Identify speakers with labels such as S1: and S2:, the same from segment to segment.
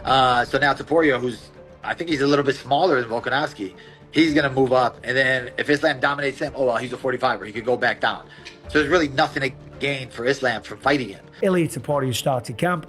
S1: So now Topuria, who's I think he's a little bit smaller than Volkanovski, he's gonna move up, and then if Islam dominates him, oh well, he's a 45er. He could go back down. So there's really nothing to gain for Islam from fighting him.
S2: Ilia Topuria started camp.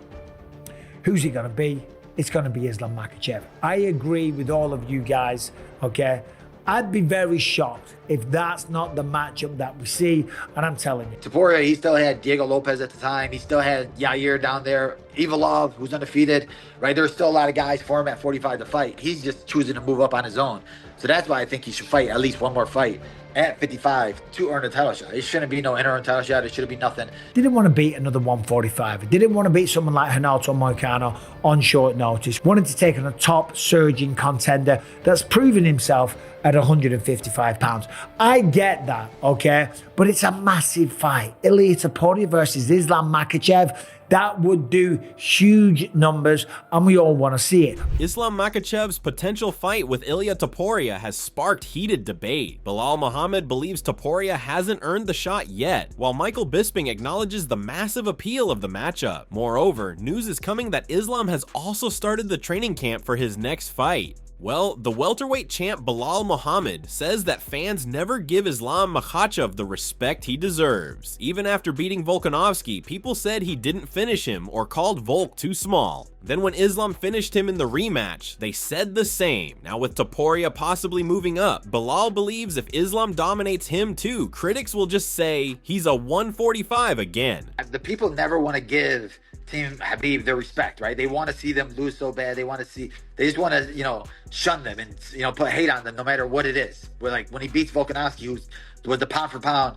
S2: Who's he going to be? It's going to be Islam Makhachev. I agree with all of you guys, okay? I'd be very shocked if that's not the matchup that we see, and I'm telling you.
S1: Topuria, he still had Diego Lopez at the time. He still had Yair down there. Ivalov, who's undefeated, right? There's still a lot of guys for him at 45 to fight. He's just choosing to move up on his own. So that's why I think he should fight at least one more fight at 55 to earn a title shot. It shouldn't be no interim title shot. It shouldn't be nothing.
S2: Didn't want to beat another 145. Didn't want to beat someone like Renato Moicano on short notice. Wanted to take on a top surging contender that's proven himself at 155 pounds. I get that, okay? But it's a massive fight. Ilia Topuria versus Islam Makhachev. That would do huge numbers, and we all want to see it.
S3: Islam Makhachev's potential fight with Ilia Topuria has sparked heated debate. Belal Muhammad believes Topuria hasn't earned the shot yet, while Michael Bisping acknowledges the massive appeal of the matchup. Moreover, news is coming that Islam has also started the training camp for his next fight. Well, the welterweight champ Belal Muhammad says that fans never give Islam Makhachev the respect he deserves. Even after beating Volkanovski, people said he didn't finish him or called Volk too small. Then when Islam finished him in the rematch, they said the same. Now with Topuria possibly moving up, Belal believes if Islam dominates him too, critics will just say he's a 145 again.
S1: The people never want to give Team Khabib their respect, right? They want to see them lose so bad. They just want to, shun them and, put hate on them no matter what it is. Where like when he beats Volkanovski, who was the pound for pound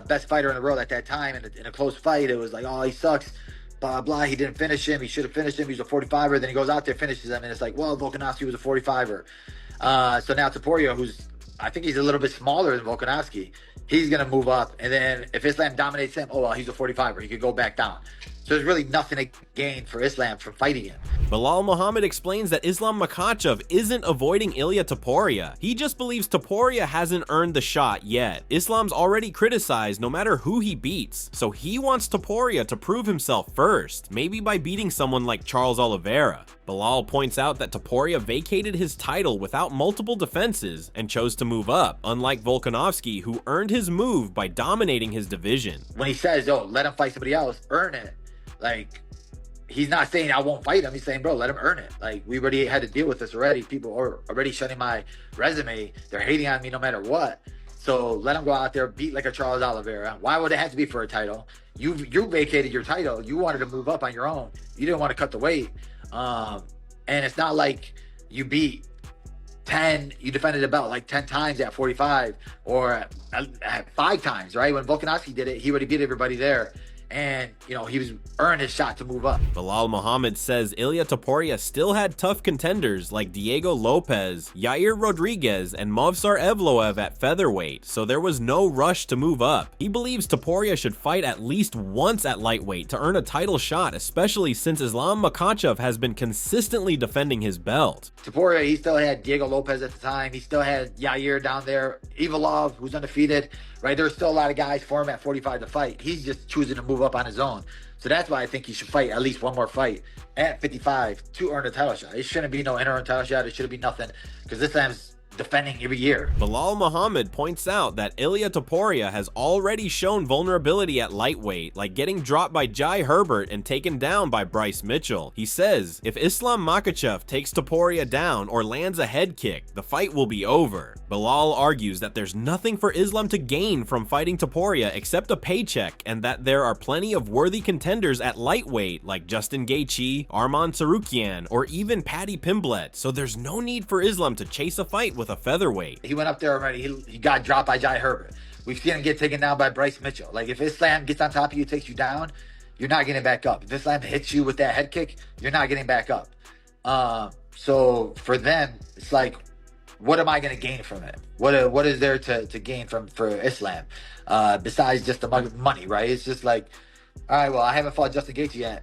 S1: best fighter in the world at that time in a close fight, it was like, oh, he sucks, blah, blah. He didn't finish him. He should have finished him. He's a 45er. Then he goes out there, finishes him, and it's like, well, Volkanovski was a 45er. So now Topuria, who's I think he's a little bit smaller than Volkanovski, he's going to move up. And then if Islam dominates him, oh, well, he's a 45er. He could go back down. So there's really nothing to gain for Islam from fighting him.
S3: Belal Muhammad explains that Islam Makhachev isn't avoiding Ilia Topuria. He just believes Topuria hasn't earned the shot yet. Islam's already criticized no matter who he beats, so he wants Topuria to prove himself first, maybe by beating someone like Charles Oliveira. Belal points out that Topuria vacated his title without multiple defenses and chose to move up, unlike Volkanovski, who earned his move by dominating his division.
S1: When he says, oh, let him fight somebody else, earn it. Like, he's not saying I won't fight him. He's saying, bro, let him earn it. Like, we already had to deal with this already. People are already shutting my resume. They're hating on me no matter what. So let him go out there, beat like a Charles Oliveira. Why would it have to be for a title? You vacated your title. You wanted to move up on your own. You didn't want to cut the weight. And it's not like you beat 10, you defended the belt like 10 times at 45 or at 5 times, right? When Volkanovski did it, he already beat everybody there. And, he was earning his shot to move up.
S3: Belal Muhammad says Ilia Topuria still had tough contenders like Diego Lopez, Yair Rodriguez, and Movsar Evloev at featherweight, so there was no rush to move up. He believes Topuria should fight at least once at lightweight to earn a title shot, especially since Islam Makhachev has been consistently defending his belt.
S1: Topuria, he still had Diego Lopez at the time. He still had Yair down there. Ivalov, who's undefeated, right? There's still a lot of guys for him at 45 to fight. He's just choosing to move up on his own. So that's why I think he should fight at least one more fight at 55 to earn a title shot. It shouldn't be no interim title shot. It shouldn't be nothing, because this time's defending every year.
S3: Belal Muhammad points out that Ilia Topuria has already shown vulnerability at lightweight, like getting dropped by Jai Herbert and taken down by Bryce Mitchell. He says if Islam Makhachev takes Topuria down or lands a head kick, the fight will be over. Belal argues that there's nothing for Islam to gain from fighting Topuria except a paycheck, and that there are plenty of worthy contenders at lightweight like Justin Gaethje, Arman Tsarukyan, or even Paddy Pimblett, so there's no need for Islam to chase a fight with a featherweight.
S1: He went up there already. He got dropped by Jai Herbert. We've seen him get taken down by Bryce Mitchell. Like, if Islam gets on top of you, takes you down, you're not getting back up. If Islam hits you with that head kick, you're not getting back up. So for them, it's like, what am I going to gain from it? What is there to gain for Islam besides just the money, right? It's just like, all right, well, I haven't fought Justin Gaethje yet.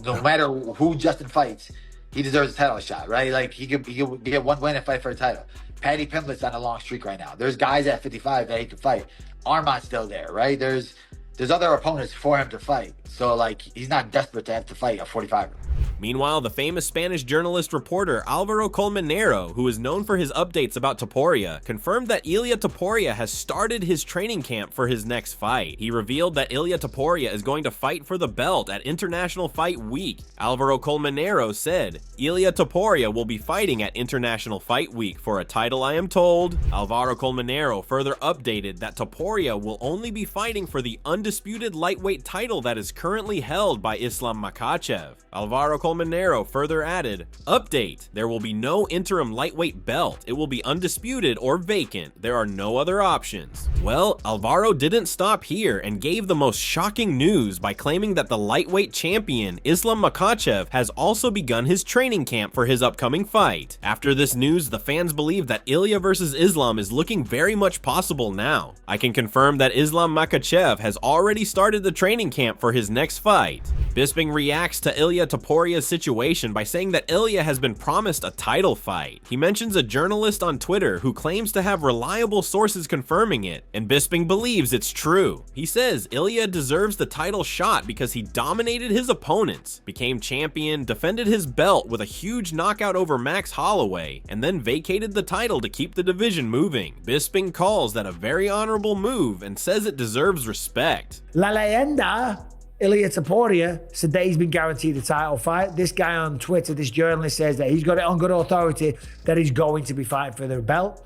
S1: No matter who Justin fights, he deserves a title shot, right? Like, he could get one win and fight for a title. Paddy Pimblett's on a long streak right now. There's guys at 55 that he can fight. Arman's still there, right? There's other opponents for him to fight. So, like, he's not desperate to have to fight a 45er.
S3: Meanwhile, the famous Spanish journalist reporter Alvaro Colmenero, who is known for his updates about Topuria, confirmed that Ilia Topuria has started his training camp for his next fight. He revealed that Ilia Topuria is going to fight for the belt at International Fight Week. Alvaro Colmenero said, "Ilia Topuria will be fighting at International Fight Week for a title, I am told." Alvaro Colmenero further updated that Topuria will only be fighting for the undisputed lightweight title that is currently held by Islam Makhachev. Alvaro Colmenero further added, "Update, there will be no interim lightweight belt. It will be undisputed or vacant. There are no other options." Well, Alvaro didn't stop here and gave the most shocking news by claiming that the lightweight champion, Islam Makhachev, has also begun his training camp for his upcoming fight. After this news, the fans believe that Ilia versus Islam is looking very much possible now. I can confirm that Islam Makhachev has already started the training camp for his next fight. Bisping reacts to Ilia Topuria's situation by saying that Ilia has been promised a title fight. He mentions a journalist on Twitter who claims to have reliable sources confirming it, and Bisping believes it's true. He says Ilia deserves the title shot because he dominated his opponents, became champion, defended his belt with a huge knockout over Max Holloway, and then vacated the title to keep the division moving. Bisping calls that a very honorable move and says it deserves respect.
S2: La Leyenda, Ilia Topuria, said that he's been guaranteed a title fight. This guy on Twitter, this journalist, says that he's got it on good authority that he's going to be fighting for the belt.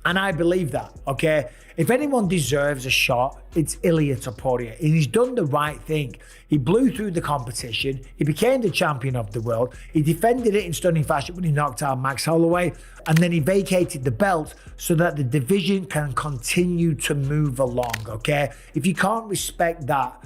S2: And I believe that, okay? If anyone deserves a shot, it's Ilia Topuria. And he's done the right thing. He blew through the competition. He became the champion of the world. He defended it in stunning fashion when he knocked out Max Holloway. And then he vacated the belt so that the division can continue to move along, okay? If you can't respect that,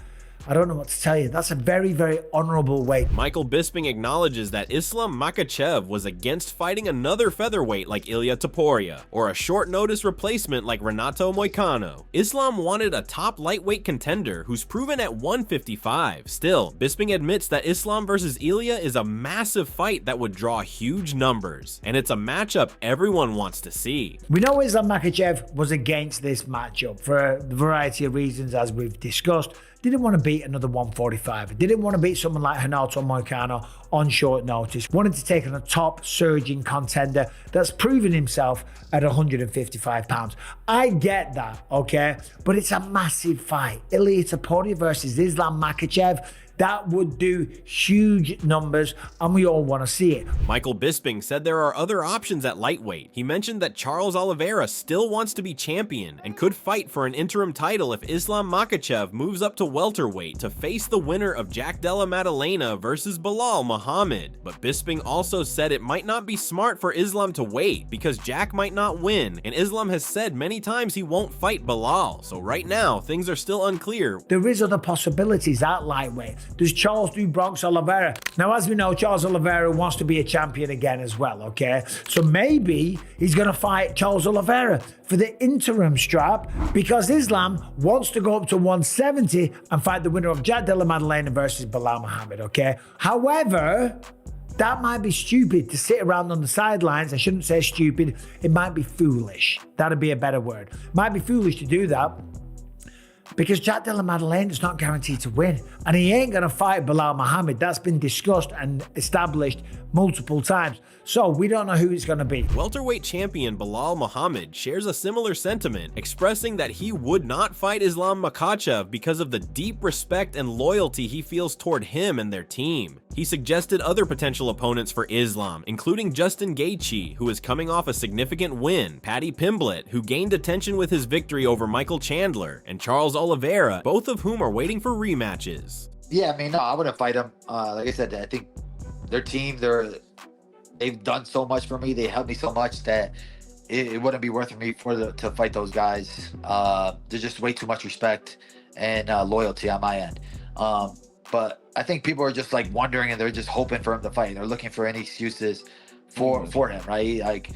S2: I don't know what to tell you. That's a very, very honorable way.
S3: Michael Bisping acknowledges that Islam Makhachev was against fighting another featherweight like Ilia Topuria, or a short notice replacement like Renato Moicano. Islam wanted a top lightweight contender who's proven at 155. Still, Bisping admits that Islam versus Ilia is a massive fight that would draw huge numbers, and it's a matchup everyone wants to see.
S2: We know Islam Makhachev was against this matchup for a variety of reasons, as we've discussed. Didn't want to beat another 145. Didn't want to beat someone like Renato Moicano on short notice. Wanted to take on a top surging contender that's proven himself at 155 pounds. I get that, okay? But it's a massive fight. Ilia Topuria versus Islam Makhachev. That would do huge numbers, and we all want to see it.
S3: Michael Bisping said there are other options at lightweight. He mentioned that Charles Oliveira still wants to be champion and could fight for an interim title if Islam Makhachev moves up to welterweight to face the winner of Jack Della Maddalena versus Belal Muhammad. But Bisping also said it might not be smart for Islam to wait because Jack might not win, and Islam has said many times he won't fight Belal. So right now, things are still unclear.
S2: There is other possibilities at lightweight. There's Charles Du Bronx Oliveira. Now, as we know, Charles Oliveira wants to be a champion again as well, okay? So maybe he's going to fight Charles Oliveira for the interim strap because Islam wants to go up to 170 and fight the winner of Jack Della Maddalena versus Belal Muhammad, okay? However, that might be stupid to sit around on the sidelines. I shouldn't say stupid. It might be foolish. That'd be a better word. Might be foolish to do that, because Jack Della Maddalena is not guaranteed to win. And he ain't going to fight Belal Muhammad. That's been discussed and established multiple times. So we don't know who it's going to be.
S3: Welterweight champion Belal Muhammad shares a similar sentiment, expressing that he would not fight Islam Makhachev because of the deep respect and loyalty he feels toward him and their team. He suggested other potential opponents for Islam, including Justin Gaethje, who is coming off a significant win, Paddy Pimblett, who gained attention with his victory over Michael Chandler, and Charles Oliveira, both of whom are waiting for rematches.
S1: Yeah, I mean, no, I wouldn't fight him. Like I said, I think their team, they've done so much for me. They helped me so much that it wouldn't be worth it for me to fight those guys. There's just way too much respect and loyalty on my end. But I think people are just like wondering, and they're just hoping for him to fight. They're looking for any excuses for him, right? Like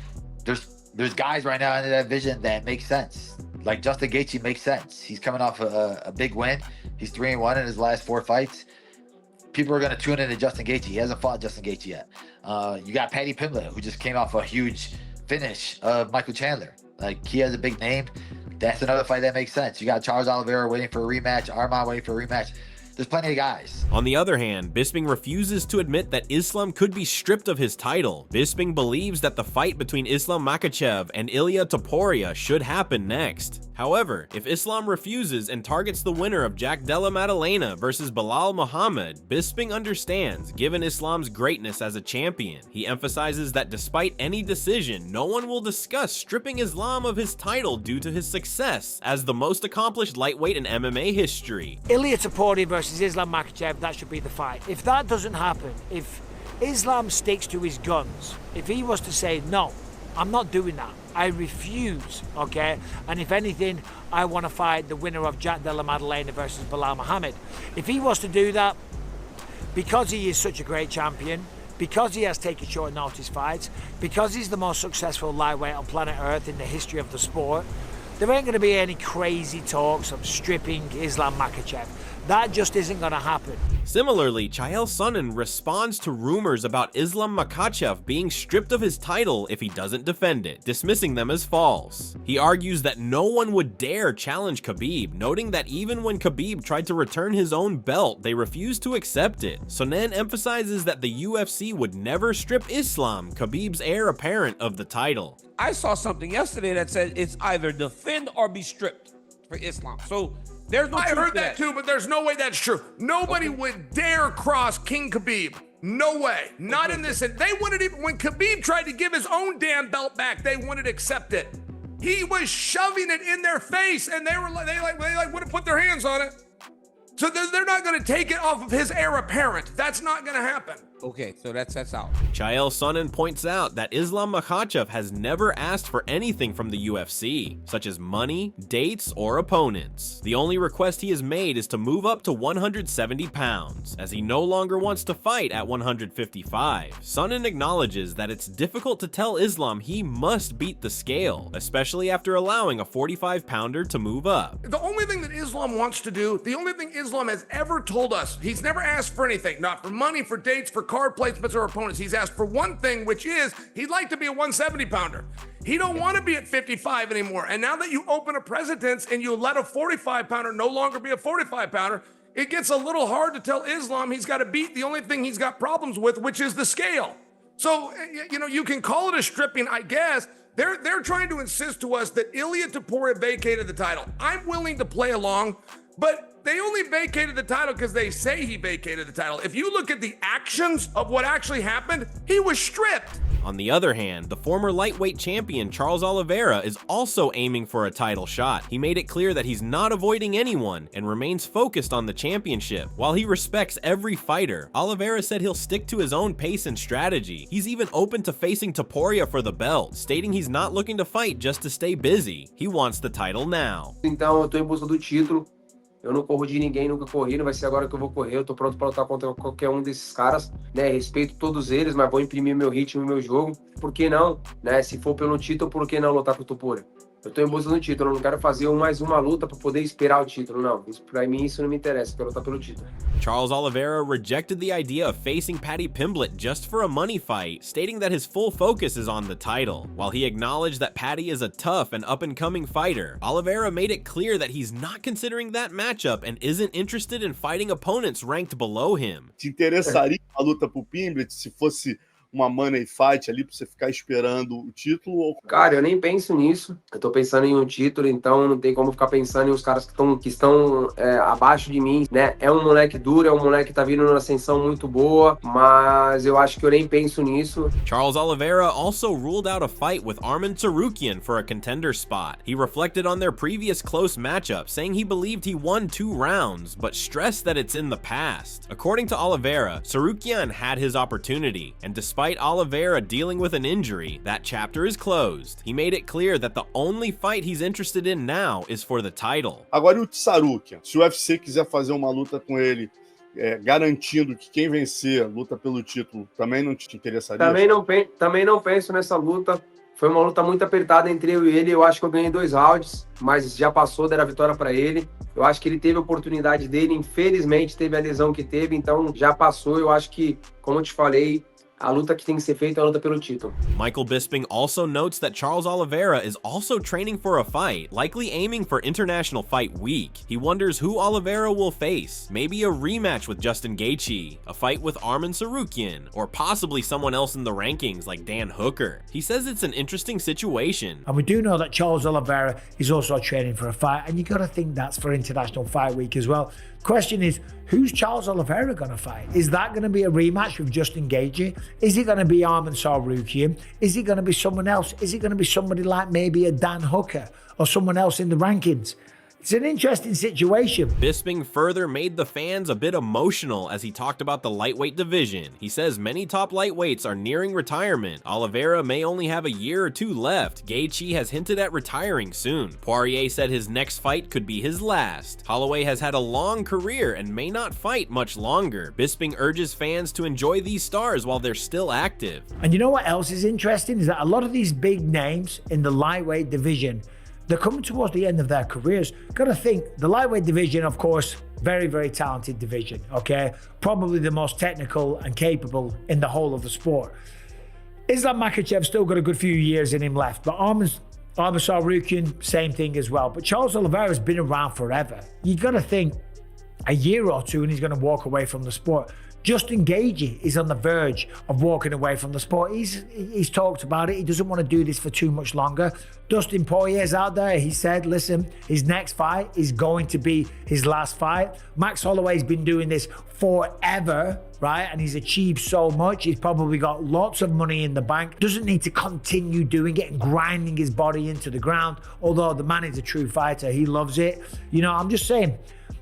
S1: there's guys right now in that division that make sense. Like Justin Gaethje makes sense. He's coming off a big win. He's 3-1 in his last 4 fights. People are going to tune into Justin Gaethje. He hasn't fought Justin Gaethje yet. You got Paddy Pimblett, who just came off a huge finish of Michael Chandler. Like, he has a big name. That's another fight that makes sense. You got Charles Oliveira waiting for a rematch, Arman waiting for a rematch. There's plenty of guys.
S3: On the other hand, Bisping refuses to admit that Islam could be stripped of his title. Bisping believes that the fight between Islam Makhachev and Ilia Topuria should happen next. However, if Islam refuses and targets the winner of Jack Della Maddalena versus Belal Muhammad, Bisping understands, given Islam's greatness as a champion. He emphasizes that despite any decision, no one will discuss stripping Islam of his title due to his success as the most accomplished lightweight in MMA history.
S2: Ilia Topuria versus Islam Makhachev, that should be the fight. If that doesn't happen, if Islam sticks to his guns, if he was to say, no, I'm not doing that, I refuse, okay? And if anything, I want to fight the winner of Jack Della Maddalena versus Belal Muhammad. If he was to do that, because he is such a great champion, because he has taken short notice fights, because he's the most successful lightweight on planet Earth in the history of the sport, there ain't going to be any crazy talks of stripping Islam Makhachev. That just isn't going to happen.
S3: Similarly, Chael Sonnen responds to rumors about Islam Makhachev being stripped of his title if he doesn't defend it, dismissing them as false. He argues that no one would dare challenge Khabib, noting that even when Khabib tried to return his own belt, they refused to accept it. Sonnen emphasizes that the UFC would never strip Islam, Khabib's heir apparent, of the title.
S4: I saw something yesterday that said it's either defend or be stripped for Islam. So there's no
S5: I
S4: truth
S5: heard
S4: to
S5: that too, but there's no way that's true. Nobody would dare cross King Khabib. No way. Not in this. They wouldn't even, when Khabib tried to give his own damn belt back, they wouldn't accept it. He was shoving it in their face, and they wouldn't put their hands on it. So they're not going to take it off of his heir apparent. That's not going to happen.
S4: Okay, so that's out.
S3: Chael Sonnen points out that Islam Makhachev has never asked for anything from the UFC, such as money, dates, or opponents. The only request he has made is to move up to 170 pounds, as he no longer wants to fight at 155. Sonnen acknowledges that it's difficult to tell Islam he must beat the scale, especially after allowing a 45-pounder to move up.
S5: The only thing that Islam wants to do, the only thing Islam has ever told us, he's never asked for anything, not for money, for dates, for card placements or opponents. He's asked for one thing, which is he'd like to be a 170 pounder. He don't want to be at 55 anymore. And now that you open a precedence and you let a 45 pounder no longer be a 45 pounder, it gets a little hard to tell Islam he's got to beat the only thing he's got problems with, which is the scale. So, you know, you can call it a stripping, I guess. They're trying to insist to us that Ilia Topuria vacated the title. I'm willing to play along, but they only vacated the title because they say he vacated the title. If you look at the actions of what actually happened, he was stripped.
S3: On the other hand, the former lightweight champion Charles Oliveira is also aiming for a title shot. He made it clear that he's not avoiding anyone and remains focused on the championship. While he respects every fighter, Oliveira said he'll stick to his own pace and strategy. He's even open to facing Topuria for the belt, stating he's not looking to fight just to stay busy. He wants the title now.
S6: Então eu tô em busca do título. Eu não corro de ninguém, nunca corri, não vai ser agora que eu vou correr. Eu tô pronto para lutar contra qualquer um desses caras, né? Respeito todos eles, mas vou imprimir meu ritmo e meu jogo. Por que não, né? Se for pelo título, por que não lutar com o Topuria? Eu tô em busca do título, eu não quero fazer mais uma luta para poder esperar o título, não. Para mim isso não me interessa, eu quero lutar pelo título.
S3: Charles Oliveira rejected the idea of facing Paddy Pimblett just for a money fight, stating that his full focus is on the title. While he acknowledged that Paddy is a tough and up-and-coming fighter, Oliveira made it clear that he's not considering that matchup and isn't interested in fighting opponents ranked below him.
S7: Te interessaria a luta pro Pimblett se fosse uma money fight ali pra você ficar esperando o título? Ou...
S6: Cara, eu nem penso nisso. Eu tô pensando em um título, então não tem como ficar pensando em os caras que estão abaixo de mim, né? É um moleque duro, é um moleque que tá vindo numa ascensão muito boa, mas eu acho que eu nem penso nisso.
S3: Charles Oliveira also ruled out a fight with Arman Tsarukyan for a contender spot. He reflected on their previous close matchup, saying he believed he won 2 rounds, but stressed that it's in the past. According to Oliveira, Tsarukyan had his opportunity, and despite Oliveira dealing with an injury, that chapter is closed. He made it clear that the only fight he's interested in now is for the title.
S7: Agora o Tsarukyan, se o UFC quiser fazer uma luta com ele, garantindo que quem vencer luta pelo título, também não te interessaria?
S6: Também não penso nessa luta. Foi uma luta muito apertada entre eu e ele. Eu acho que eu ganhei 2 rounds, mas já passou, deram a vitória para ele. Eu acho que ele teve a oportunidade dele, infelizmente teve a lesão que teve, então já passou. Eu acho que, como eu te falei, a luta que tem que ser feita é a luta pelo título.
S3: Michael Bisping also notes that Charles Oliveira is also training for a fight, likely aiming for International Fight Week. He wonders who Oliveira will face, maybe a rematch with Justin Gaethje, a fight with Arman Tsarukyan, or possibly someone else in the rankings like Dan Hooker. He says it's an interesting situation.
S2: And we do know that Charles Oliveira is also training for a fight, and you got to think that's for International Fight Week as well. Question is, who's Charles Oliveira going to fight? Is that going to be a rematch with Justin Gaethje? Is it going to be Arman Tsarukyan? Is it going to be someone else? Is it going to be somebody like maybe a Dan Hooker or someone else in the rankings? It's an interesting situation.
S3: Bisping further made the fans a bit emotional as he talked about the lightweight division. He says many top lightweights are nearing retirement. Oliveira may only have a year or two left. Gaethje has hinted at retiring soon. Poirier said his next fight could be his last. Holloway has had a long career and may not fight much longer. Bisping urges fans to enjoy these stars while they're still active.
S2: And you know what else is interesting is that a lot of these big names in the lightweight division, they're coming towards the end of their careers. Got to think, the lightweight division, of course, very, very talented division, okay? Probably the most technical and capable in the whole of the sport. Islam Makhachev still got a good few years in him left, but Arman Tsarukyan, same thing as well. But Charles Oliveira's been around forever. You got to think, a year or two and he's going to walk away from the sport. Justin Gaethje is on the verge of walking away from the sport. He's talked about it. He doesn't want to do this for too much longer. Dustin Poirier's out there. He said, listen, his next fight is going to be his last fight. Max Holloway's been doing this forever, right? And he's achieved so much. He's probably got lots of money in the bank. Doesn't need to continue doing it and grinding his body into the ground. Although the man is a true fighter. He loves it. You know, I'm just saying,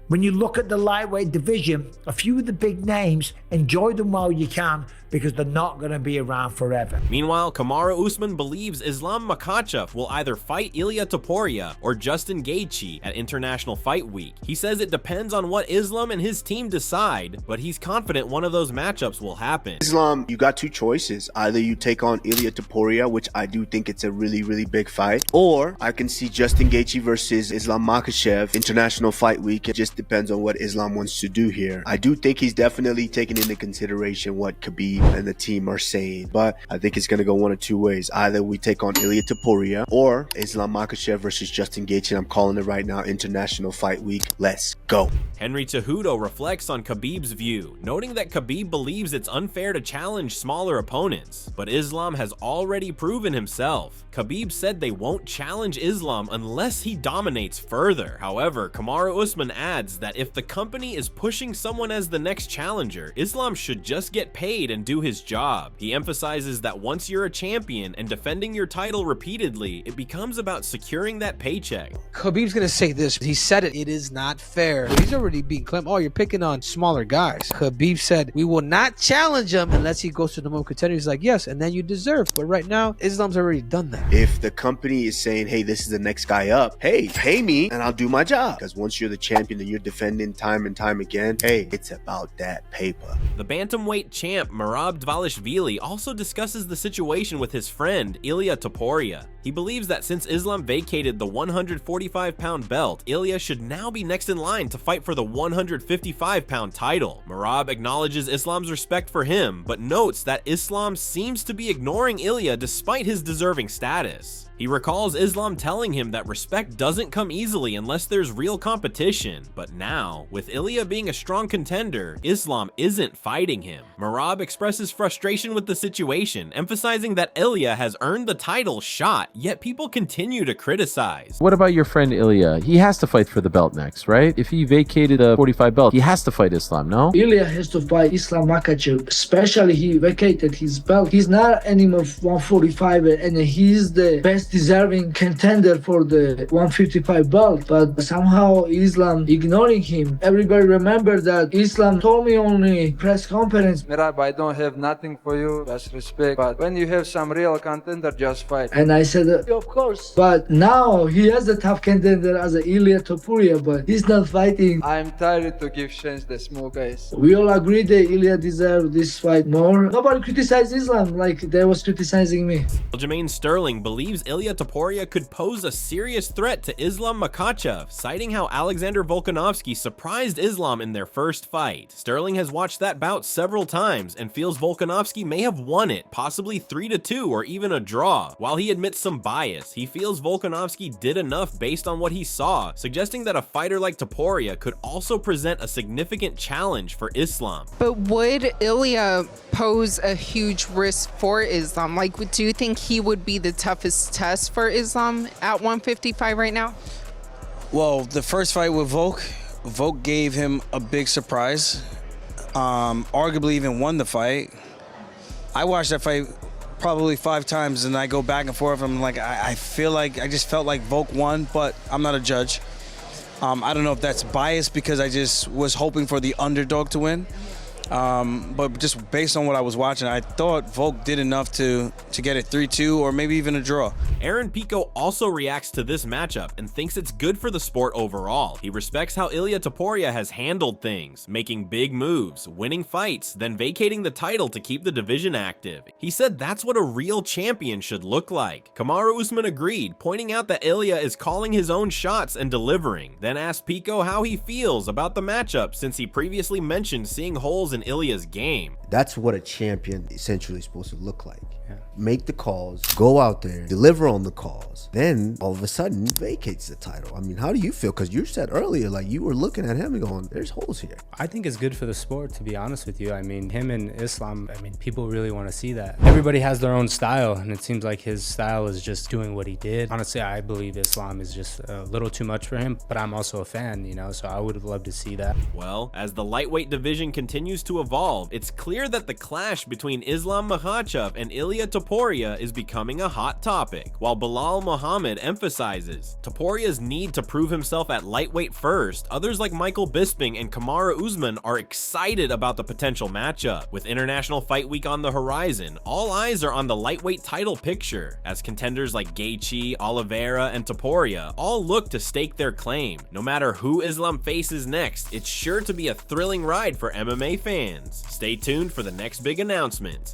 S2: when you look at the lightweight division, a few of the big names, enjoy them while you can because they're not going to be around forever.
S3: Meanwhile, Kamaru Usman believes Islam Makhachev will either fight Ilia Topuria or Justin Gaethje at International Fight Week. He says it depends on what Islam and his team decide, but he's confident one of those matchups will happen.
S8: Islam, you got two choices. Either you take on Ilia Topuria, which I do think it's a really, really big fight, or I can see Justin Gaethje versus Islam Makhachev International Fight Week. It just depends on what Islam wants to do here. I do think he's definitely taking into consideration what Khabib and the team are saying, but I think it's going to go one of two ways. Either we take on Ilia Topuria or Islam Makhachev versus Justin Gaethje. I'm calling it right now, International Fight Week. Let's go.
S3: Henry Cejudo reflects on Khabib's view, noting that Khabib believes it's unfair to challenge smaller opponents, but Islam has already proven himself. Khabib said they won't challenge Islam unless he dominates further. However, Kamaru Usman adds that if the company is pushing someone as the next challenger, Islam should just get paid and do his job. He emphasizes that once you're a champion and defending your title repeatedly, it becomes about securing that paycheck.
S9: Khabib's gonna say this. He said it. It is not fair. He's already being claimed. Oh, you're picking on smaller guys. Khabib said, we will not challenge him unless he goes to the number contender. He's like, yes, and then you deserve. But right now, Islam's already done that.
S8: If the company is saying, hey, this is the next guy up, hey, pay me and I'll do my job. Because once you're the champion and you're defending time and time again, hey, it's about that paper.
S3: The bantamweight champ Merab Dvalishvili also discusses the situation with his friend Ilia Topuria. He believes that since Islam vacated the 145-pound belt, Ilia should now be next in line to fight for the 155-pound title. Merab acknowledges Islam's respect for him, but notes that Islam seems to be ignoring Ilia despite his deserving status. He recalls Islam telling him that respect doesn't come easily unless there's real competition, but now, with Ilia being a strong contender, Islam isn't fighting him. Merab expresses frustration with the situation, emphasizing that Ilia has earned the title shot, yet people continue to criticize.
S10: What about your friend Ilia? He has to fight for the belt next, right? If he vacated the 45 belt, he has to fight Islam, no?
S11: Ilia has to fight Islam Makhachev, especially he vacated his belt. He's not anymore 145 and he's the best deserving contender for the 155 belt, but somehow Islam ignoring him. Everybody remember that Islam told me on a press conference,
S12: Merab, I don't have nothing for you, just respect, but when you have some real contender, just fight.
S11: And I said said, of course. But now he has a tough contender as a Ilia Topuria, but he's not fighting.
S12: I'm tired to give chance the small guys.
S11: We all agree that Ilia deserved this fight more. Nobody criticized Islam like they was criticizing me.
S3: Aljamain Sterling believes Ilia Topuria could pose a serious threat to Islam Makhachev, citing how Alexander Volkanovski surprised Islam in their first fight. Sterling has watched that bout several times and feels Volkanovski may have won it, possibly 3-2 or even a draw. While he admits some bias, he feels Volkanovski did enough based on what he saw, suggesting that a fighter like Topuria could also present a significant challenge for Islam.
S13: But would Ilia pose a huge risk for Islam? Like, do you think he would be the toughest test for Islam at 155 right now?
S14: Well, the first fight with Volk gave him a big surprise. Arguably even won the fight. I watched that fight probably 5 times and I go back and forth. I'm like, I just felt like Volk won, but I'm not a judge. I don't know if that's biased because I just was hoping for the underdog to win. But just based on what I was watching, I thought Volk did enough to get it 3-2 or maybe even a draw.
S3: Aaron Pico also reacts to this matchup and thinks it's good for the sport overall. He respects how Ilia Topuria has handled things, making big moves, winning fights, then vacating the title to keep the division active. He said that's what a real champion should look like. Kamaru Usman agreed, pointing out that Ilia is calling his own shots and delivering, then asked Pico how he feels about the matchup since he previously mentioned seeing holes in Ilia's game.
S15: That's what a champion essentially is supposed to look like. Make the calls, go out there, deliver on the calls, then all of a sudden vacates the title. I mean, how do you feel? Because you said earlier, like, you were looking at him and going, there's holes here.
S16: I think it's good for the sport, to be honest with you. I mean, him and Islam, I mean, people really want to see that. Everybody has their own style, and it seems like his style is just doing what he did. Honestly, I believe Islam is just a little too much for him, but I'm also a fan, you know, so I would have loved to see that.
S3: Well, as the lightweight division continues to evolve, it's clear that the clash between Islam Makhachev and Ilia Topuria is becoming a hot topic, while Belal Muhammad emphasizes Topuria's need to prove himself at lightweight first. Others like Michael Bisping and Kamaru Usman are excited about the potential matchup. With International Fight Week on the horizon, all eyes are on the lightweight title picture, as contenders like Gaethje, Oliveira, and Topuria all look to stake their claim. No matter who Islam faces next, it's sure to be a thrilling ride for MMA fans. Stay tuned for the next big announcement.